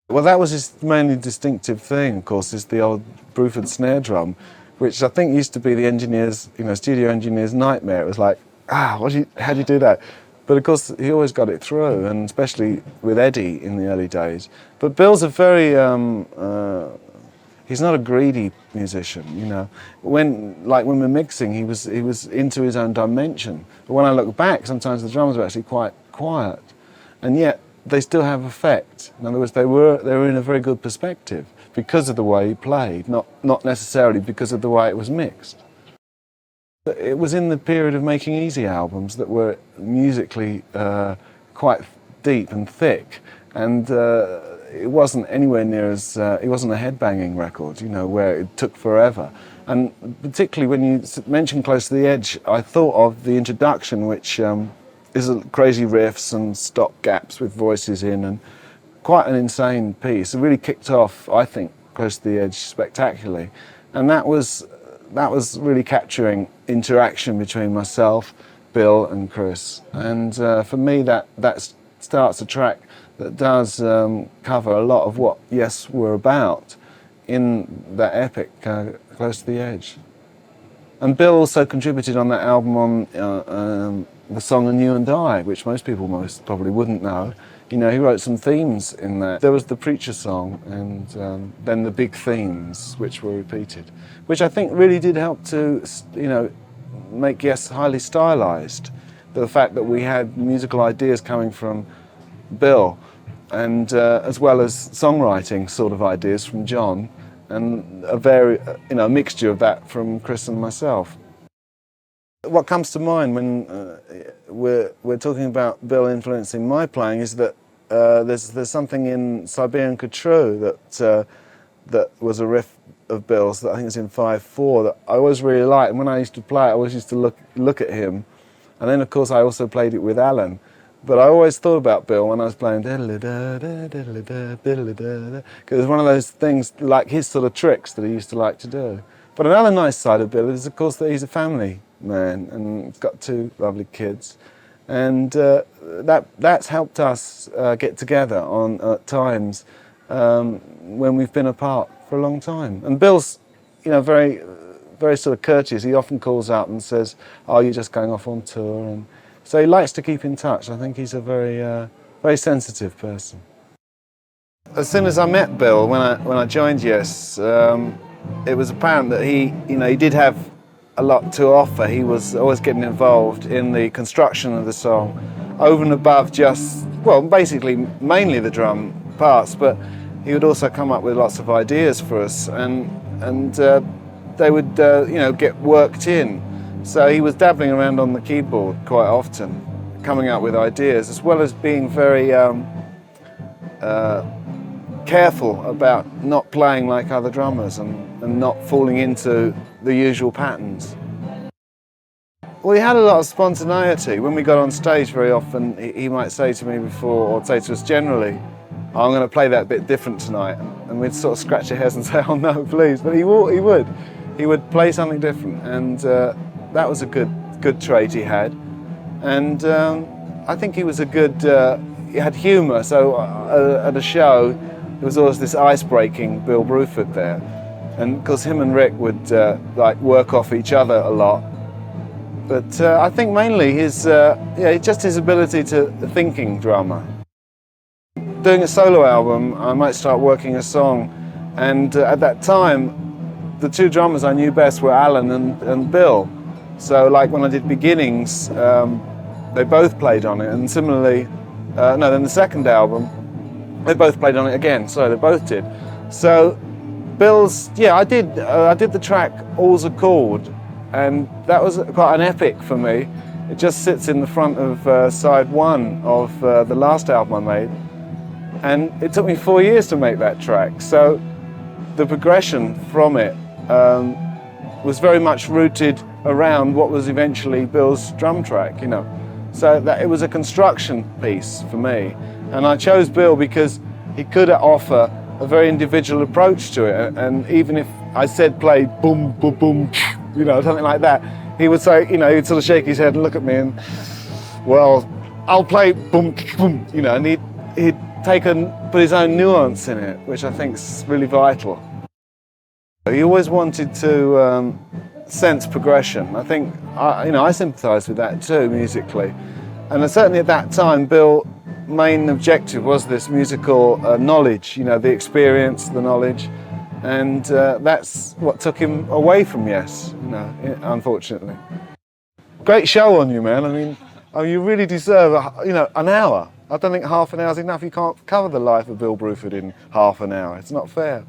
Well, that was his mainly distinctive thing, of course, is the old Bruford snare drum, which I think used to be the engineer's, studio engineer's nightmare. It was like, how do you do that? But of course, he always got it through, and especially with Eddie in the early days. But Bill's a very, he's not a greedy musician, When we're mixing, he was into his own dimension. But when I look back, sometimes the drums are actually quite quiet, and yet they still have effect. In other words, they were in a very good perspective because of the way he played, not necessarily because of the way it was mixed. It was in the period of making easy albums that were musically quite deep and thick, and it wasn't anywhere near as, it wasn't a headbanging record, where it took forever. And particularly when you mentioned Close to the Edge, I thought of the introduction, which is crazy riffs and stop gaps with voices in, and quite an insane piece. It really kicked off, I think, Close to the Edge spectacularly. And that was really capturing interaction between myself, Bill and Chris. And for me, that starts a track that does cover a lot of what Yes were about in that epic, Close to the Edge. And Bill also contributed on that album on the song And You and I, which most people probably wouldn't know. He wrote some themes in there. There was the Preacher song, and then the big themes, which were repeated, which I think really did help to, make Yes highly stylized. The fact that we had musical ideas coming from Bill, and as well as songwriting sort of ideas from John, and a mixture of that from Chris and myself. What comes to mind when we're talking about Bill influencing my playing is that there's something in Siberian Khatru that was a riff of Bill's that I think is in 5/4 that I always really liked. And when I used to play it, I always used to look at him. And then, of course, I also played it with Alan. But I always thought about Bill when I was playing, because it was one of those things, like his sort of tricks that he used to like to do. But another nice side of Bill is, of course, that he's a family man and he's got 2 lovely kids. And that's helped us get together at times when we've been apart for a long time. And Bill's, very, very sort of courteous. He often calls up and says, "Oh, you're just going off on tour," and so he likes to keep in touch. I think he's a very, very sensitive person. As soon as I met Bill, when I joined Yes, it was apparent that he did have a lot to offer. He was always getting involved in the construction of the song, over and above basically mainly the drum parts, but he would also come up with lots of ideas for us, and they would get worked in. So he was dabbling around on the keyboard quite often, coming up with ideas, as well as being very careful about not playing like other drummers and not falling into the usual patterns. Well, he had a lot of spontaneity. When we got on stage, very often he might say to me before, or say to us generally, "I'm going to play that bit different tonight," and we'd sort of scratch our heads and say, "Oh no, please!" But he would play something different, and that was a good trait he had. And I think he was he had humour. So at a show, there was always this ice-breaking Bill Bruford there, and of course him and Rick would work off each other a lot. But I think mainly just his ability to thinking drummer. Doing a solo album, I might start working a song, and at that time, the 2 drummers I knew best were Alan and Bill. So like when I did Beginnings, they both played on it, and similarly, then the second album, they both played on it again. Sorry, they both did. So Bill's, I did the track All's a Chord, and that was quite an epic for me. It just sits in the front of side 1 of the last album I made, and it took me 4 years to make that track. So the progression from it was very much rooted around what was eventually Bill's drum track, So that it was a construction piece for me. And I chose Bill because he could offer a very individual approach to it. And even if I said play boom, boom, boom, something like that, he would say, he'd sort of shake his head and look at me and, well, I'll play boom, boom, and he'd put his own nuance in it, which I think is really vital. He always wanted to sense progression. I think, I sympathise with that too, musically. And certainly at that time, Bill's main objective was this musical knowledge, the experience, the knowledge. And that's what took him away from Yes, unfortunately. Great show on you, man. I mean, you really deserve, an hour. I don't think half an hour is enough. You can't cover the life of Bill Bruford in half an hour. It's not fair.